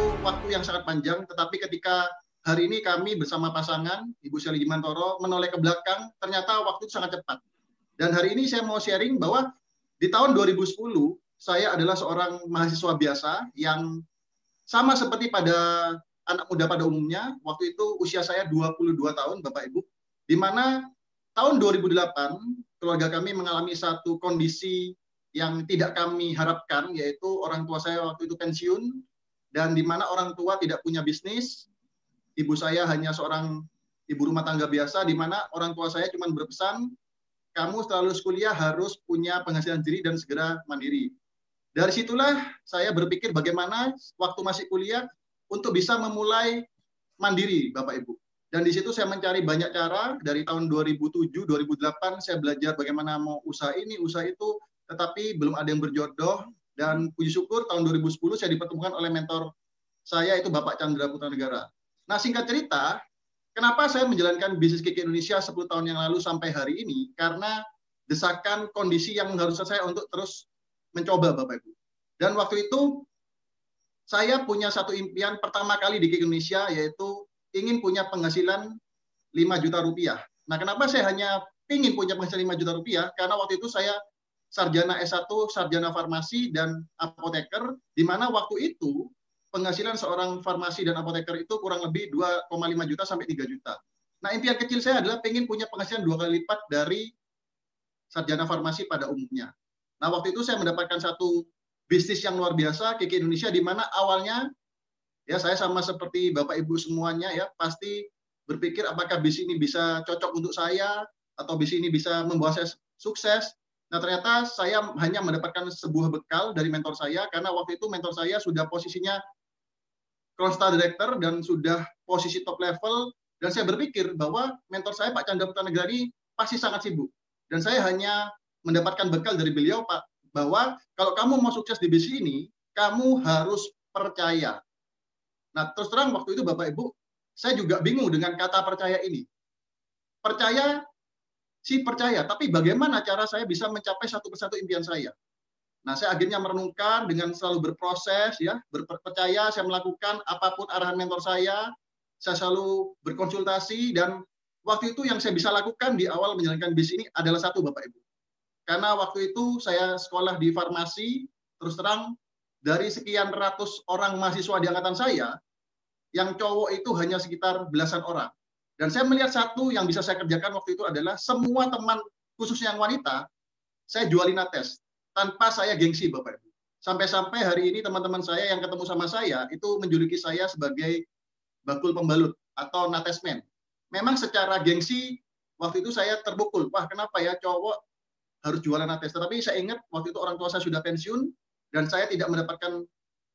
butuh waktu yang sangat panjang, tetapi ketika hari ini kami bersama pasangan, Ibu Shelly Gimantoro, menoleh ke belakang, ternyata waktu itu sangat cepat. Dan hari ini saya mau sharing bahwa di tahun 2010, saya adalah seorang mahasiswa biasa yang sama seperti pada anak muda pada umumnya. Waktu itu usia saya 22 tahun, Bapak Ibu, di mana tahun 2008 keluarga kami mengalami satu kondisi yang tidak kami harapkan, yaitu orang tua saya waktu itu pensiun, dan di mana orang tua tidak punya bisnis. Ibu saya hanya seorang ibu rumah tangga biasa, di mana orang tua saya cuma berpesan, kamu setelah lulus kuliah harus punya penghasilan sendiri dan segera mandiri. Dari situlah saya berpikir bagaimana waktu masih kuliah untuk bisa memulai mandiri, Bapak Ibu. Dan di situ saya mencari banyak cara. Dari tahun 2007, 2008 saya belajar bagaimana mau usaha ini, usaha itu, tetapi belum ada yang berjodoh. Dan puji syukur tahun 2010 saya dipertemukan oleh mentor saya, itu Bapak Chandra Putra Negara. Nah, singkat cerita, kenapa saya menjalankan bisnis Kiki Indonesia 10 tahun yang lalu sampai hari ini? Karena desakan kondisi yang mengharuskan saya untuk terus mencoba, Bapak Ibu. Dan waktu itu saya punya satu impian pertama kali di Kiki Indonesia, yaitu ingin punya penghasilan 5 juta rupiah. Nah, kenapa saya hanya ingin punya penghasilan 5 juta rupiah? Karena waktu itu saya sarjana S1, sarjana farmasi, dan apoteker, di mana waktu itu penghasilan seorang farmasi dan apoteker itu kurang lebih 2,5 juta sampai 3 juta. Nah, impian kecil saya adalah ingin punya penghasilan 2 kali lipat dari sarjana farmasi pada umumnya. Nah, waktu itu saya mendapatkan satu bisnis yang luar biasa, Kiki Indonesia, di mana awalnya ya saya sama seperti Bapak Ibu semuanya ya, pasti berpikir apakah bisnis ini bisa cocok untuk saya, atau bisnis ini bisa membawa saya sukses. Nah, ternyata saya hanya mendapatkan sebuah bekal dari mentor saya, karena waktu itu mentor saya sudah posisinya Konstal Director dan sudah posisi top level, dan saya berpikir bahwa mentor saya Pak Chandra Putra Negara ini pasti sangat sibuk. Dan saya hanya mendapatkan bekal dari beliau, Pak, bahwa kalau kamu mau sukses di bisnis ini, kamu harus percaya. Nah, terus terang waktu itu Bapak Ibu, saya juga bingung dengan kata percaya ini. Percaya sih percaya, tapi bagaimana cara saya bisa mencapai satu persatu impian saya? Nah, saya akhirnya merenungkan dengan selalu berproses, ya, berpercaya, saya melakukan apapun arahan mentor saya selalu berkonsultasi, dan waktu itu yang saya bisa lakukan di awal menjalankan bisnis ini adalah satu, Bapak Ibu. Karena waktu itu saya sekolah di farmasi, terus terang dari sekian ratus orang mahasiswa di angkatan saya, yang cowok itu hanya sekitar belasan orang. Dan saya melihat satu yang bisa saya kerjakan waktu itu adalah semua teman, khususnya yang wanita, saya jualin nates tanpa saya gengsi, Bapak Ibu. Sampai-sampai hari ini teman-teman saya yang ketemu sama saya itu menjuluki saya sebagai bakul pembalut atau natesmen. Memang secara gengsi waktu itu saya terbukul, wah kenapa ya cowok harus jualan nates. Tetapi saya ingat waktu itu orang tua saya sudah pensiun dan saya tidak mendapatkan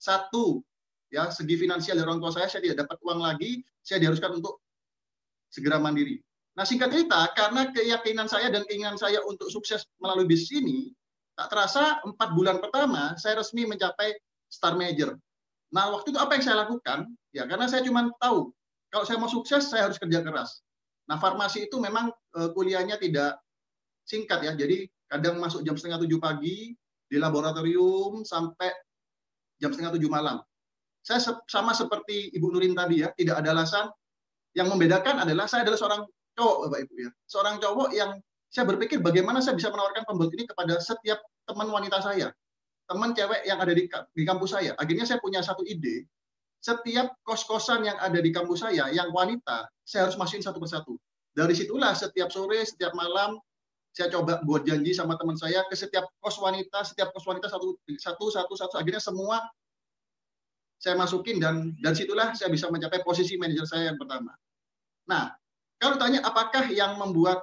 satu ya segi finansial dari orang tua saya tidak dapat uang lagi, saya diharuskan untuk segera mandiri. Nah, singkat cerita, karena keyakinan saya dan keinginan saya untuk sukses melalui bisnis ini, tak terasa 4 bulan pertama saya resmi mencapai star manager. Nah, waktu itu apa yang saya lakukan? Ya, karena saya cuma tahu kalau saya mau sukses saya harus kerja keras. Nah, farmasi itu memang kuliahnya tidak singkat ya. Jadi kadang masuk jam setengah 7 pagi di laboratorium sampai jam setengah 7 malam. Saya sama seperti Ibu Nurin tadi ya, tidak ada alasan. Yang membedakan adalah saya adalah seorang cowok, Bapak Ibu ya. Seorang cowok yang saya berpikir bagaimana saya bisa menawarkan pembalut ini kepada setiap teman wanita saya, teman cewek yang ada di kampus saya. Akhirnya saya punya satu ide, setiap kos-kosan yang ada di kampus saya, yang wanita, saya harus masukin satu persatu. Dari situlah setiap sore, setiap malam, saya coba buat janji sama teman saya ke setiap kos wanita satu, akhirnya semua saya masukin, dan situlah saya bisa mencapai posisi manajer saya yang pertama. Nah, kalau tanya apakah yang membuat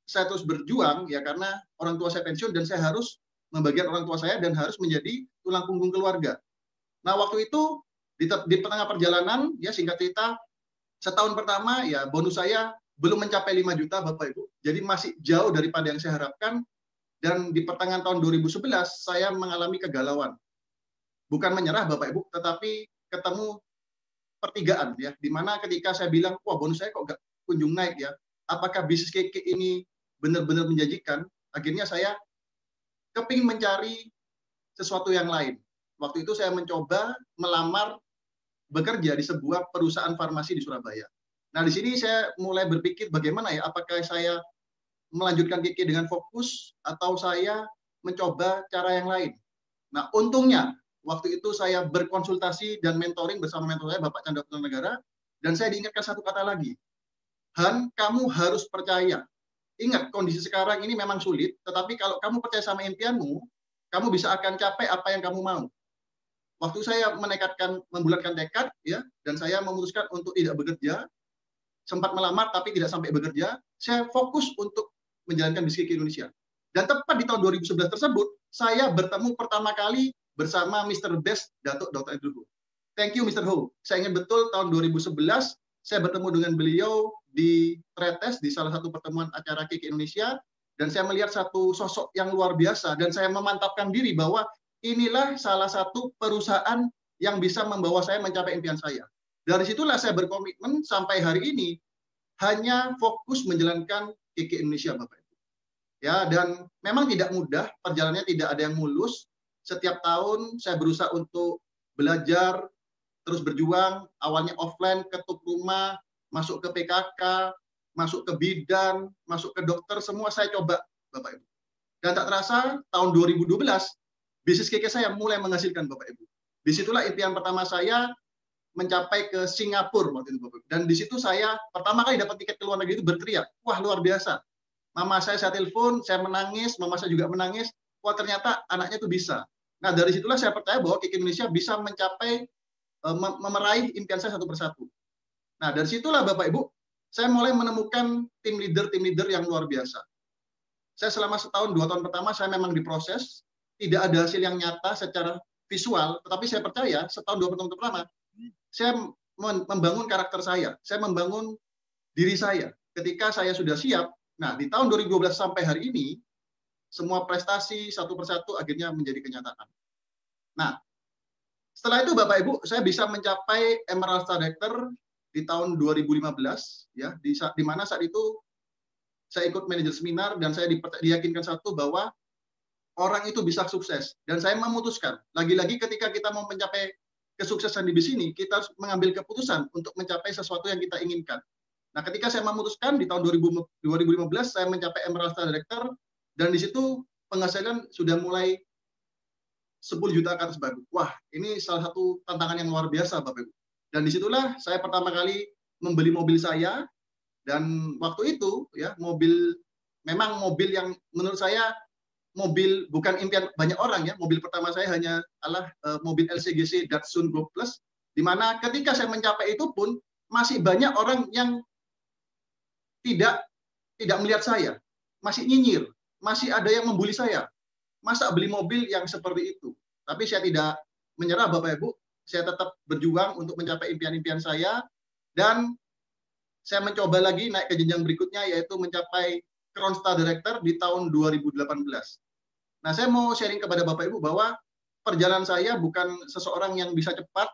saya terus berjuang, ya karena orang tua saya pensiun dan saya harus membagian orang tua saya dan harus menjadi tulang punggung keluarga. Nah, waktu itu di tengah perjalanan, ya singkat cerita, setahun pertama ya bonus saya belum mencapai 5 juta, Bapak Ibu. Jadi masih jauh daripada yang saya harapkan, dan di pertengahan tahun 2011 saya mengalami kegalauan. Bukan menyerah, Bapak Ibu, tetapi ketemu pertigaan ya, di mana ketika saya bilang, wah bonus saya kok nggak kunjung naik ya, apakah bisnis keke ini benar-benar menjanjikan? Akhirnya saya kepingin mencari sesuatu yang lain. Waktu itu saya mencoba melamar bekerja di sebuah perusahaan farmasi di Surabaya. Nah, di sini saya mulai berpikir bagaimana ya, apakah saya melanjutkan KK dengan fokus atau saya mencoba cara yang lain. Nah, untungnya waktu itu saya berkonsultasi dan mentoring bersama mentor saya, Bapak Chandra Negara, dan saya diingatkan satu kata lagi, Han, kamu harus percaya. Ingat, kondisi sekarang ini memang sulit, tetapi kalau kamu percaya sama impianmu, kamu bisa akan capai apa yang kamu mau. Waktu saya membulatkan tekad, ya, dan saya memutuskan untuk tidak bekerja, sempat melamar tapi tidak sampai bekerja, saya fokus untuk menjalankan bisnis ke Indonesia. Dan tepat di tahun 2011 tersebut, saya bertemu pertama kali bersama Mr. Best, Datuk Dr. Andrew Ho. Thank you, Mr. Ho. Saya ingat betul tahun 2011, saya bertemu dengan beliau di Tretes, di salah satu pertemuan acara KK Indonesia, dan saya melihat satu sosok yang luar biasa, dan saya memantapkan diri bahwa inilah salah satu perusahaan yang bisa membawa saya mencapai impian saya. Dari situlah saya berkomitmen sampai hari ini hanya fokus menjalankan KK Indonesia, Bapak Ibu. Ya, dan memang tidak mudah, perjalanannya tidak ada yang mulus. Setiap tahun saya berusaha untuk belajar, terus berjuang, awalnya offline, ketuk rumah, masuk ke PKK, masuk ke bidan, masuk ke dokter, semua saya coba, Bapak Ibu. Dan tak terasa, tahun 2012, bisnis KK saya mulai menghasilkan, Bapak Ibu. Disitulah impian pertama saya mencapai ke Singapura waktu itu, Bapak. Dan di situ saya pertama kali dapat tiket ke luar negeri itu berteriak, wah luar biasa. Mama saya telepon, saya menangis, mama saya juga menangis, wah ternyata anaknya itu bisa. Nah dari situlah saya percaya bahwa KK Indonesia bisa mencapai, meraih impian saya satu persatu. Nah dari situlah Bapak Ibu, saya mulai menemukan tim leader yang luar biasa. Saya selama setahun, 2 tahun pertama saya memang diproses, tidak ada hasil yang nyata secara visual, tetapi saya percaya setahun 2 tahun pertama, saya membangun karakter saya membangun diri saya. Ketika saya sudah siap, nah di tahun 2012 sampai hari ini, semua prestasi satu persatu akhirnya menjadi kenyataan. Nah, setelah itu Bapak Ibu, saya bisa mencapai Emerald Star Director di tahun 2015, ya, di mana saat itu saya ikut manajer seminar dan saya diyakinkan satu bahwa orang itu bisa sukses. Dan saya memutuskan, lagi-lagi ketika kita mau mencapai kesuksesan di bisnis ini, kita harus mengambil keputusan untuk mencapai sesuatu yang kita inginkan. Nah, ketika saya memutuskan di tahun 2015, saya mencapai Emerald Star Director, dan di situ penghasilan sudah mulai 10 juta ke atas baru. Wah, ini salah satu tantangan yang luar biasa, Bapak Ibu. Dan disitulah saya pertama kali membeli mobil saya, dan waktu itu, ya, memang mobil yang menurut saya mobil bukan impian banyak orang, ya. Mobil pertama saya hanya mobil LCGC Datsun Go Plus, di mana ketika saya mencapai itu pun masih banyak orang yang tidak melihat saya, masih nyinyir, masih ada yang membuli saya. Masa beli mobil yang seperti itu? Tapi saya tidak menyerah, Bapak Ibu. Saya tetap berjuang untuk mencapai impian-impian saya, dan saya mencoba lagi naik ke jenjang berikutnya, yaitu mencapai Crown Star Director di tahun 2018. Nah, saya mau sharing kepada Bapak Ibu bahwa perjalanan saya bukan seseorang yang bisa cepat.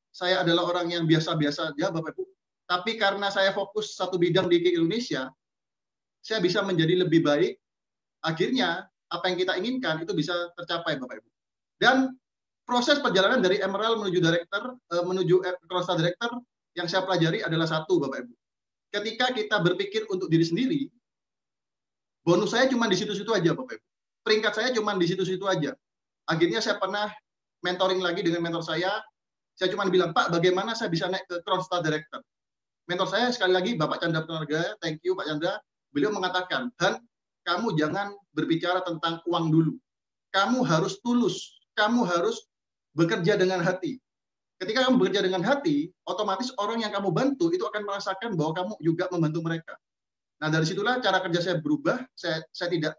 Saya adalah orang yang biasa-biasa saja, Bapak Ibu. Tapi karena saya fokus satu bidang di KK Indonesia, saya bisa menjadi lebih baik. Akhirnya, apa yang kita inginkan itu bisa tercapai, Bapak Ibu. Dan proses perjalanan dari Emerald menuju Director, menuju Crown Star Director, yang saya pelajari adalah satu, Bapak Ibu. Ketika kita berpikir untuk diri sendiri, bonus saya cuma di situ-situ aja, Bapak Ibu. Peringkat saya cuma di situ-situ aja. Akhirnya saya pernah mentoring lagi dengan mentor saya cuma bilang, Pak, bagaimana saya bisa naik ke Crown Star Director? Mentor saya sekali lagi, Bapak Chandra Negara, thank you Pak Chandra, beliau mengatakan, Han, kamu jangan berbicara tentang uang dulu. Kamu harus tulus, kamu harus bekerja dengan hati. Ketika kamu bekerja dengan hati, otomatis orang yang kamu bantu itu akan merasakan bahwa kamu juga membantu mereka. Nah, dari situlah cara kerja saya berubah. Saya tidak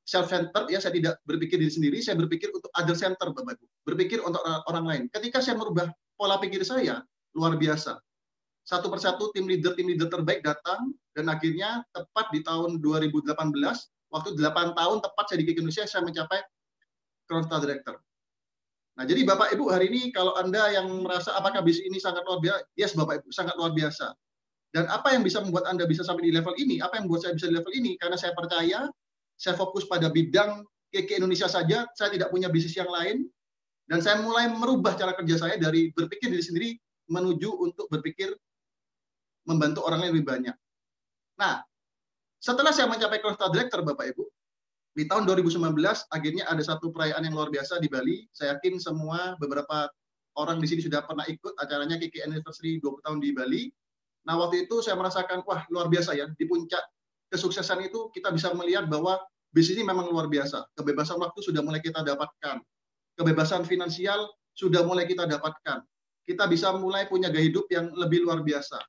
self-centered, ya, saya tidak berpikir diri sendiri, saya berpikir untuk other center, Bapak Ibu. Berpikir untuk orang lain. Ketika saya merubah pola pikir saya, luar biasa. Satu persatu tim leader terbaik datang, dan akhirnya tepat di tahun 2018, waktu 8 tahun tepat saya di KK Indonesia, saya mencapai Crown Star Director. Nah, jadi Bapak Ibu hari ini kalau Anda yang merasa apakah bisnis ini sangat luar biasa, yes Bapak Ibu, sangat luar biasa. Dan apa yang bisa membuat Anda bisa sampai di level ini? Apa yang membuat saya bisa di level ini? Karena saya percaya, saya fokus pada bidang KK Indonesia saja, saya tidak punya bisnis yang lain. Dan saya mulai merubah cara kerja saya dari berpikir diri sendiri menuju untuk berpikir membantu orang lain lebih banyak. Nah, setelah saya mencapai Costa Director, Bapak Ibu, di tahun 2019 akhirnya ada satu perayaan yang luar biasa di Bali. Saya yakin semua beberapa orang di sini sudah pernah ikut acaranya KK Anniversary 20 tahun di Bali. Nah, waktu itu saya merasakan, wah luar biasa ya, di puncak kesuksesan itu kita bisa melihat bahwa bisnis ini memang luar biasa. Kebebasan waktu sudah mulai kita dapatkan. Kebebasan finansial sudah mulai kita dapatkan. Kita bisa mulai punya gaya hidup yang lebih luar biasa.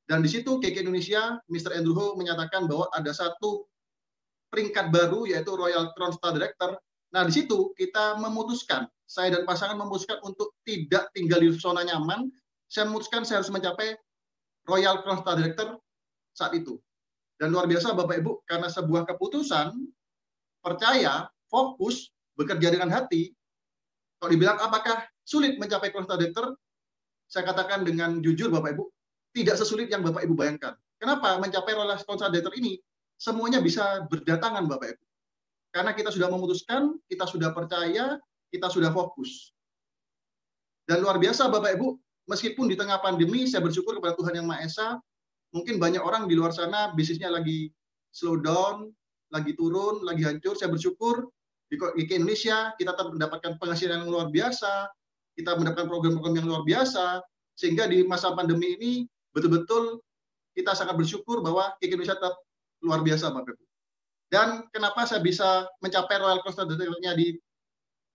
Dan di situ KK Indonesia, Mr. Andrew Ho menyatakan bahwa ada satu peringkat baru yaitu Royal Crown Star Director. Nah, di situ kita memutuskan, saya dan pasangan memutuskan untuk tidak tinggal di zona nyaman. Saya memutuskan saya harus mencapai Royal Crown Star Director saat itu. Dan luar biasa Bapak Ibu, karena sebuah keputusan, percaya, fokus, bekerja dengan hati. Kalau dibilang apakah sulit mencapai Crown Star Director, saya katakan dengan jujur Bapak Ibu, tidak sesulit yang Bapak Ibu bayangkan. Kenapa mencapai Royal Crown Star Director ini? Semuanya bisa berdatangan Bapak Ibu. Karena kita sudah memutuskan, kita sudah percaya, kita sudah fokus. Dan luar biasa Bapak Ibu, meskipun di tengah pandemi, saya bersyukur kepada Tuhan Yang Maha Esa, mungkin banyak orang di luar sana bisnisnya lagi slow down, lagi turun, lagi hancur. Saya bersyukur di KK Indonesia, kita tetap mendapatkan penghasilan yang luar biasa, kita mendapatkan program-program yang luar biasa, sehingga di masa pandemi ini, betul-betul kita sangat bersyukur bahwa KK Indonesia tetap luar biasa Bapak Ibu. Dan kenapa saya bisa mencapai Royal Crown Star Director-nya di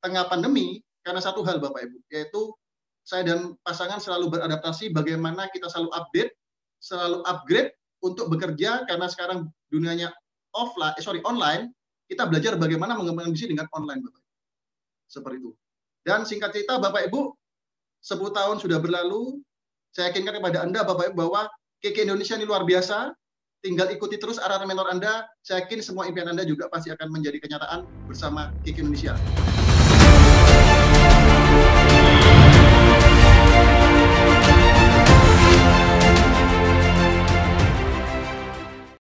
tengah pandemi? Karena satu hal Bapak Ibu, yaitu saya dan pasangan selalu beradaptasi bagaimana kita selalu update, selalu upgrade untuk bekerja, karena sekarang dunianya online, kita belajar bagaimana mengembangkan bisnis dengan online Bapak Ibu. Seperti itu. Dan singkat cerita Bapak Ibu, 10 tahun sudah berlalu, saya yakinkan kepada Anda Bapak Ibu bahwa KK Indonesia ini luar biasa. Tinggal ikuti terus arahan mentor Anda. Saya yakin semua impian Anda juga pasti akan menjadi kenyataan bersama KK Indonesia.